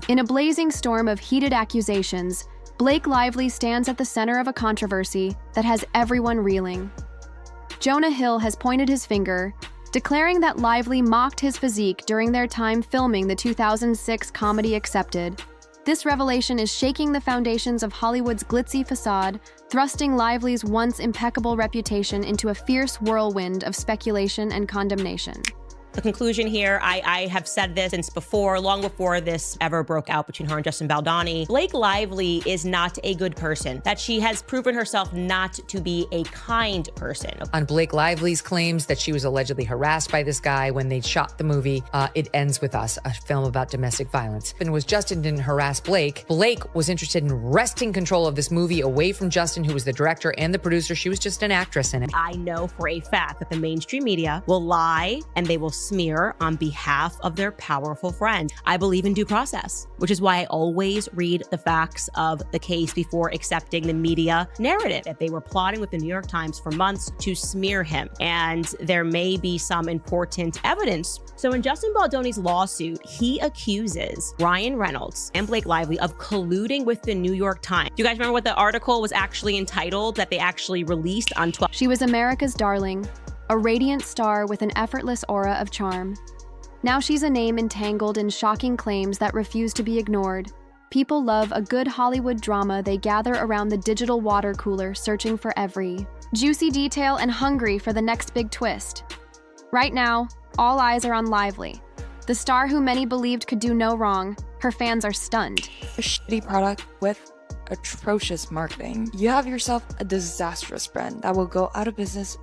In a blazing storm of heated accusations, Blake Lively stands at the center of a controversy that has everyone reeling. Jonah Hill has pointed his finger, declaring that Lively mocked his physique during their time filming the 2006 comedy Accepted. This revelation is shaking the foundations of Hollywood's glitzy facade, thrusting Lively's once impeccable reputation into a fierce whirlwind of speculation and condemnation. The conclusion here, I have said this since before, long before this ever broke out between her and Justin Baldoni. Blake Lively is not a good person, that she has proven herself not to be a kind person. On Blake Lively's claims that she was allegedly harassed by this guy when they shot the movie, It Ends With Us, a film about domestic violence. And was Justin didn't harass Blake. Blake was interested in wresting control of this movie away from Justin, who was the director and the producer. She was just an actress in it. I know for a fact that the mainstream media will lie and they will smear on behalf of their powerful friend. I believe in due process, which is why I always read the facts of the case before accepting the media narrative. That they were plotting with the New York Times for months to smear him, and there may be some important evidence. So in Justin Baldoni's lawsuit, he accuses Ryan Reynolds and Blake Lively of colluding with the New York Times. Do you guys remember what the article was actually entitled that they actually released on 12? She was America's darling, a radiant star with an effortless aura of charm. Now she's a name entangled in shocking claims that refuse to be ignored. People love a good Hollywood drama. They gather around the digital water cooler, searching for every juicy detail and hungry for the next big twist. Right now, all eyes are on Lively, the star who many believed could do no wrong. Her fans are stunned. A shitty product with atrocious marketing. You have yourself a disastrous brand that will go out of business.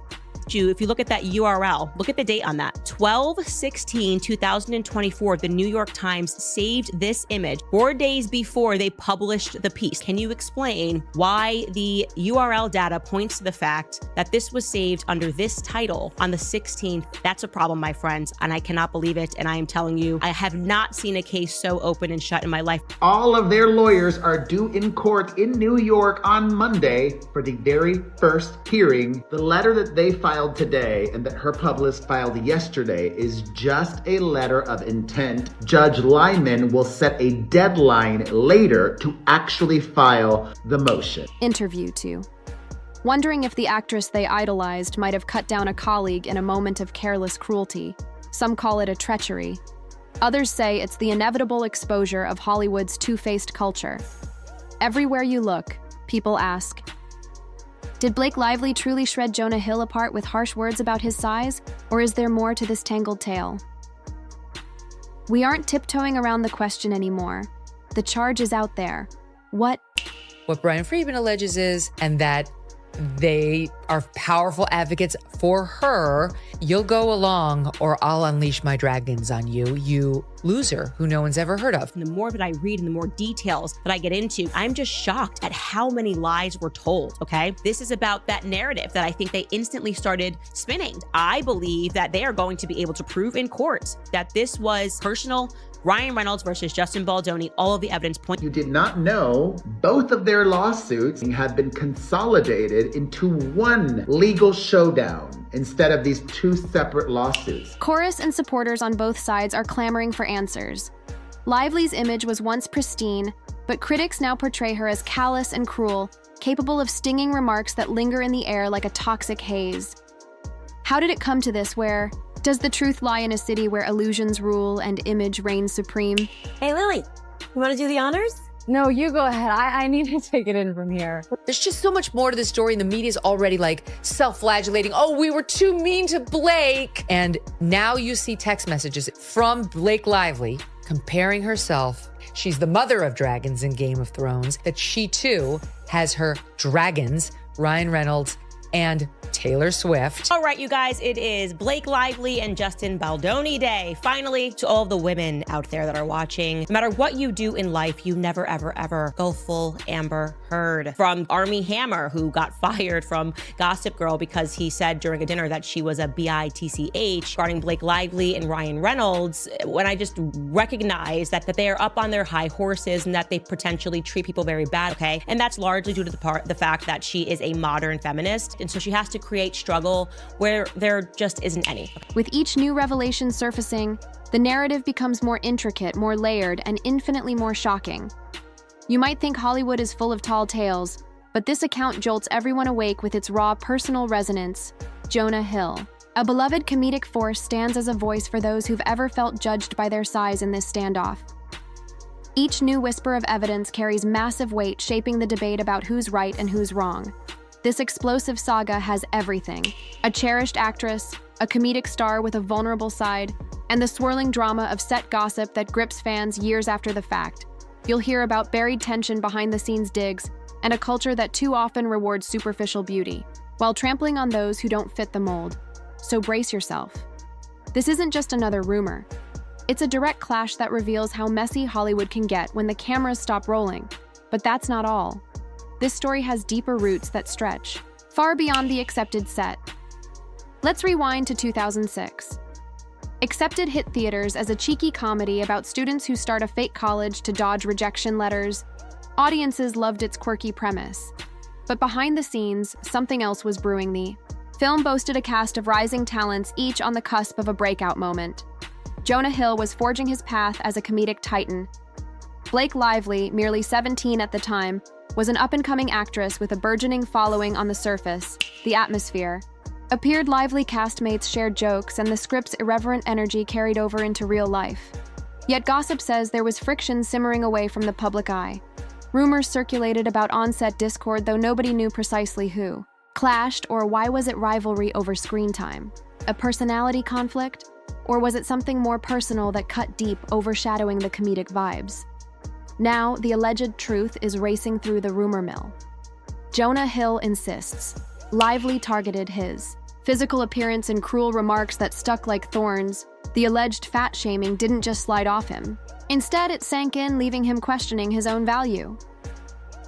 If you look at that URL, look at the date on that. 12/16/2024, the New York Times saved this image 4 days before they published the piece. Can you explain why the URL data points to the fact that this was saved under this title on the 16th? That's a problem, my friends, and I cannot believe it. And I am telling you, I have not seen a case so open and shut in my life. All of their lawyers are due in court in New York on Monday for the very first hearing. The letter that they filed today and that her publicist filed yesterday is just a letter of intent. Judge Lyman will set a deadline later to actually file the motion. Interview 2. Wondering if the actress they idolized might have cut down a colleague in a moment of careless cruelty. Some call it a treachery. Others say it's the inevitable exposure of Hollywood's two-faced culture. Everywhere you look, people ask, did Blake Lively truly shred Jonah Hill apart with harsh words about his size, or is there more to this tangled tale? We aren't tiptoeing around the question anymore. The charge is out there. What Brian Friedman alleges is, and that they are powerful advocates for her. You'll go along or I'll unleash my dragons on you, you loser who no one's ever heard of. And the more that I read and the more details that I get into, I'm just shocked at how many lies were told, okay? This is about that narrative that I think they instantly started spinning. I believe that they are going to be able to prove in court that this was personal. Ryan Reynolds versus Justin Baldoni, all of the evidence points. You did not know both of their lawsuits have been consolidated into one legal showdown instead of these two separate lawsuits. Chorus and supporters on both sides are clamoring for answers. Lively's image was once pristine, but critics now portray her as callous and cruel, capable of stinging remarks that linger in the air like a toxic haze. How did it come to this, where does the truth lie in a city where illusions rule and image reigns supreme? Hey, Lily, you want to do the honors? No, you go ahead. I need to take it in from here. There's just so much more to this story, and the media's already like self-flagellating. Oh, we were too mean to Blake. And now you see text messages from Blake Lively comparing herself. She's the mother of dragons in Game of Thrones, that she too has her dragons, Ryan Reynolds and Taylor Swift. All right, you guys, it is Blake Lively and Justin Baldoni Day. Finally, to all of the women out there that are watching, no matter what you do in life, you never, ever, ever go full Amber Heard. From Armie Hammer, who got fired from Gossip Girl because he said during a dinner that she was a bitch, regarding Blake Lively and Ryan Reynolds, when I just recognize that they are up on their high horses and that they potentially treat people very bad, okay? And that's largely due to the fact that she is a modern feminist. conflict. And so she has to create struggle where there just isn't any. With each new revelation surfacing, the narrative becomes more intricate, more layered, and infinitely more shocking. You might think Hollywood is full of tall tales, but this account jolts everyone awake with its raw personal resonance. Jonah Hill. A beloved comedic force stands as a voice for those who've ever felt judged by their size in this standoff. Each new whisper of evidence carries massive weight, shaping the debate about who's right and who's wrong. This explosive saga has everything: a cherished actress, a comedic star with a vulnerable side, and the swirling drama of set gossip that grips fans years after the fact. You'll hear about buried tension behind the scenes digs and a culture that too often rewards superficial beauty, while trampling on those who don't fit the mold. So brace yourself. This isn't just another rumor. It's a direct clash that reveals how messy Hollywood can get when the cameras stop rolling. But that's not all. This story has deeper roots that stretch far beyond the accepted set. Let's rewind to 2006. Accepted hit theaters as a cheeky comedy about students who start a fake college to dodge rejection letters. Audiences loved its quirky premise. But behind the scenes, something else was brewing. The film boasted a cast of rising talents, each on the cusp of a breakout moment. Jonah Hill was forging his path as a comedic titan. Blake Lively, merely 17 at the time, was an up-and-coming actress with a burgeoning following on the surface. The atmosphere. Appeared lively castmates shared jokes, and the script's irreverent energy carried over into real life. Yet gossip says there was friction simmering away from the public eye. Rumors circulated about on-set discord, though nobody knew precisely who clashed, or why was it rivalry over screen time? A personality conflict? Or was it something more personal that cut deep, overshadowing the comedic vibes? Now, the alleged truth is racing through the rumor mill. Jonah Hill insists Lively targeted his physical appearance and cruel remarks that stuck like thorns. The alleged fat shaming didn't just slide off him. Instead, it sank in, leaving him questioning his own value.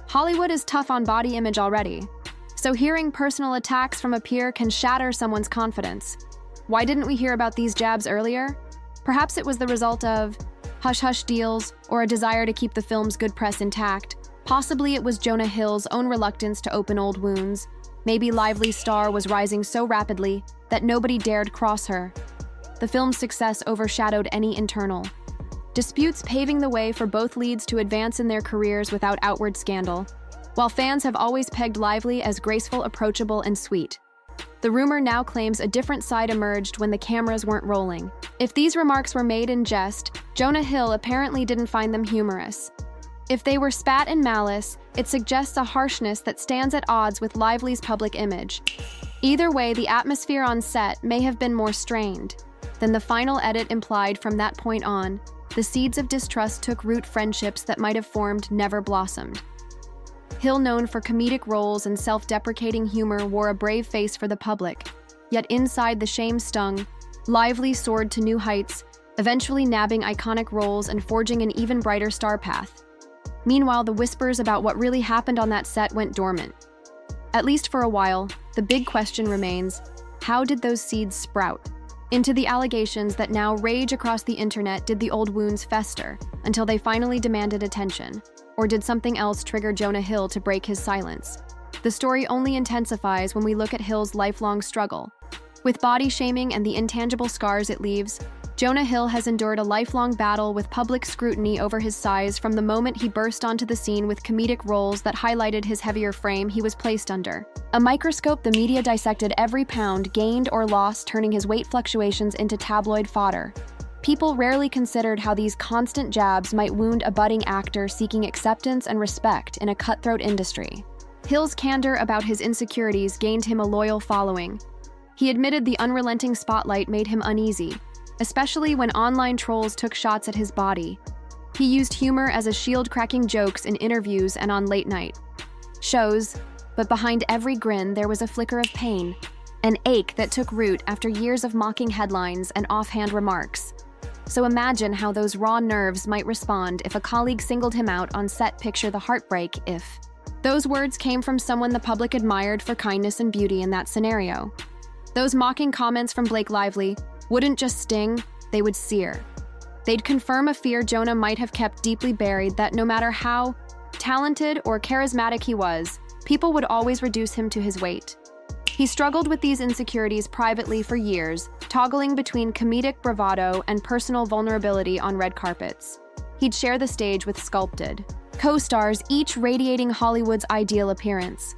Hollywood is tough on body image already, so hearing personal attacks from a peer can shatter someone's confidence. Why didn't we hear about these jabs earlier? Perhaps it was the result of hush-hush deals or a desire to keep the film's good press intact. Possibly it was Jonah Hill's own reluctance to open old wounds. Maybe Lively's star was rising so rapidly that nobody dared cross her. The film's success overshadowed any internal disputes, paving the way for both leads to advance in their careers without outward scandal. While fans have always pegged Lively as graceful, approachable, and sweet, the rumor now claims a different side emerged when the cameras weren't rolling. If these remarks were made in jest, Jonah Hill apparently didn't find them humorous. If they were spat in malice, it suggests a harshness that stands at odds with Lively's public image. Either way, the atmosphere on set may have been more strained than the final edit implied. From that point on, the seeds of distrust took root. Friendships that might have formed never blossomed. Hill, known for comedic roles and self-deprecating humor, wore a brave face for the public. Yet inside, the shame stung. Lively soared to new heights, eventually nabbing iconic roles and forging an even brighter star path. Meanwhile, the whispers about what really happened on that set went dormant. At least for a while, the big question remains: how did those seeds sprout into the allegations that now rage across the internet? Did the old wounds fester until they finally demanded attention? Or did something else trigger Jonah Hill to break his silence? The story only intensifies when we look at Hill's lifelong struggle. With body shaming and the intangible scars it leaves, Jonah Hill has endured a lifelong battle with public scrutiny over his size from the moment he burst onto the scene with comedic roles that highlighted his heavier frame. He was placed under a microscope. The media dissected every pound gained or lost, turning his weight fluctuations into tabloid fodder. People rarely considered how these constant jabs might wound a budding actor seeking acceptance and respect in a cutthroat industry. Hill's candor about his insecurities gained him a loyal following. He admitted the unrelenting spotlight made him uneasy, especially when online trolls took shots at his body. He used humor as a shield, cracking jokes in interviews and on late-night shows, but behind every grin there was a flicker of pain, an ache that took root after years of mocking headlines and offhand remarks. So imagine how those raw nerves might respond if a colleague singled him out on set. Picture the heartbreak if those words came from someone the public admired for kindness and beauty. In that scenario, those mocking comments from Blake Lively wouldn't just sting, they would sear. They'd confirm a fear Jonah might have kept deeply buried, that no matter how talented or charismatic he was, people would always reduce him to his weight. He struggled with these insecurities privately for years, toggling between comedic bravado and personal vulnerability on red carpets. He'd share the stage with sculpted co-stars, each radiating Hollywood's ideal appearance.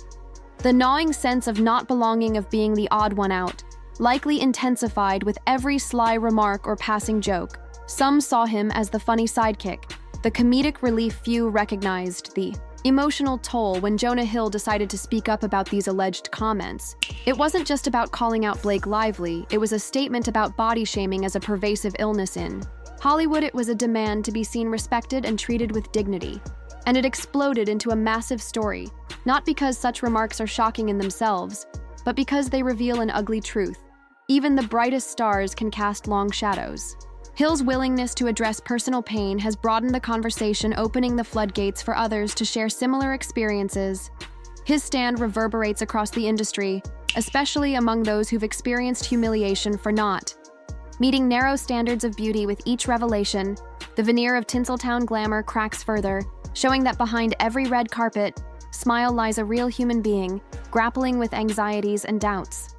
The gnawing sense of not belonging, of being the odd one out, likely intensified with every sly remark or passing joke. Some saw him as the funny sidekick, the comedic relief. Few recognized the emotional toll when Jonah Hill decided to speak up about these alleged comments. It wasn't just about calling out Blake Lively, it was a statement about body shaming as a pervasive illness in Hollywood. It was a demand to be seen respected and treated with dignity. And it exploded into a massive story, not because such remarks are shocking in themselves, but because they reveal an ugly truth. Even the brightest stars can cast long shadows. Hill's willingness to address personal pain has broadened the conversation, opening the floodgates for others to share similar experiences. His stand reverberates across the industry, especially among those who've experienced humiliation for not meeting narrow standards of beauty. With each revelation, the veneer of Tinseltown glamour cracks further, showing that behind every red carpet smile lies a real human being, grappling with anxieties and doubts.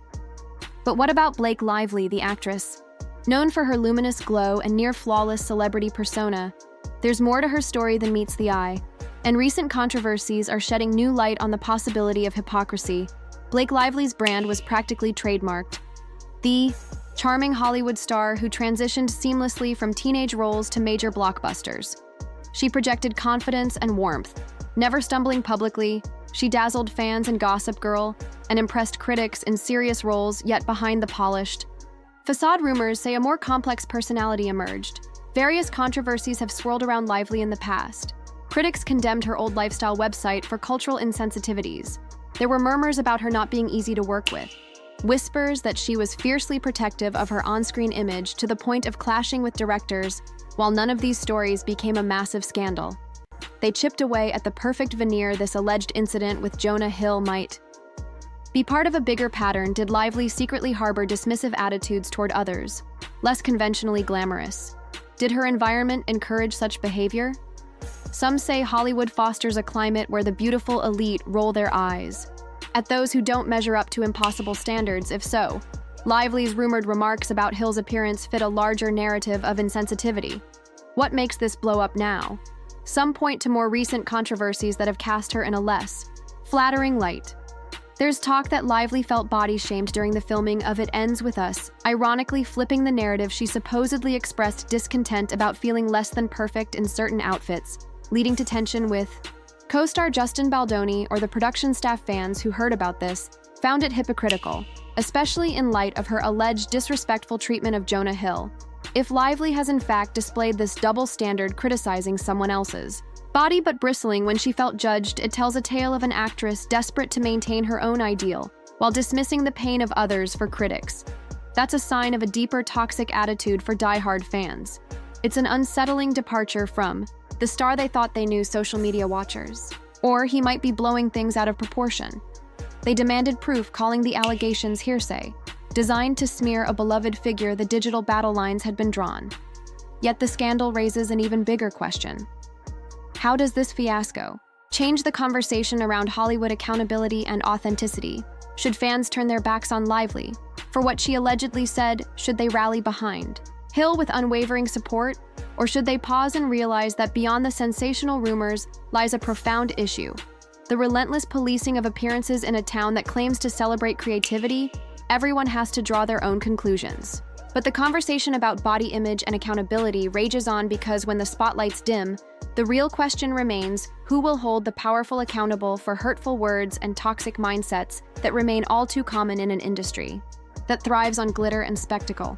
But what about Blake Lively, the actress? Known for her luminous glow and near-flawless celebrity persona, there's more to her story than meets the eye, and recent controversies are shedding new light on the possibility of hypocrisy. Blake Lively's brand was practically trademarked. The charming Hollywood star who transitioned seamlessly from teenage roles to major blockbusters. She projected confidence and warmth. Never stumbling publicly, she dazzled fans in Gossip Girl and impressed critics in serious roles, yet behind the polished facade, rumors say a more complex personality emerged. Various controversies have swirled around Lively in the past. Critics condemned her old lifestyle website for cultural insensitivities. There were murmurs about her not being easy to work with. Whispers that she was fiercely protective of her on-screen image to the point of clashing with directors. While none of these stories became a massive scandal, they chipped away at the perfect veneer this alleged incident with Jonah Hill might be part of a bigger pattern. Did Lively secretly harbor dismissive attitudes toward others, less conventionally glamorous? Did her environment encourage such behavior? Some say Hollywood fosters a climate where the beautiful elite roll their eyes at those who don't measure up to impossible standards. If so, Lively's rumored remarks about Hill's appearance fit a larger narrative of insensitivity. What makes this blow up now? Some point to more recent controversies that have cast her in a less flattering light. There's talk that Lively felt body shamed during the filming of It Ends With Us, ironically flipping the narrative. She supposedly expressed discontent about feeling less than perfect in certain outfits, leading to tension with co-star Justin Baldoni. Or the production staff. Fans who heard about this found it hypocritical, especially in light of her alleged disrespectful treatment of Jonah Hill. If Lively has in fact displayed this double standard, criticizing someone else's body but bristling when she felt judged, it tells a tale of an actress desperate to maintain her own ideal while dismissing the pain of others for critics. That's a sign of a deeper toxic attitude for diehard fans. It's an unsettling departure from the star they thought they knew. Social media watchers, or he might be blowing things out of proportion. They demanded proof, calling the allegations hearsay, designed to smear a beloved figure. The digital battle lines had been drawn. Yet the scandal raises an even bigger question. How does this fiasco change the conversation around Hollywood accountability and authenticity? Should fans turn their backs on Lively for what she allegedly said? Should they rally behind Hill with unwavering support? Or should they pause and realize that beyond the sensational rumors lies a profound issue? The relentless policing of appearances in a town that claims to celebrate creativity. Everyone has to draw their own conclusions. But the conversation about body image and accountability rages on, because when the spotlights dim, the real question remains: who will hold the powerful accountable for hurtful words and toxic mindsets that remain all too common in an industry that thrives on glitter and spectacle?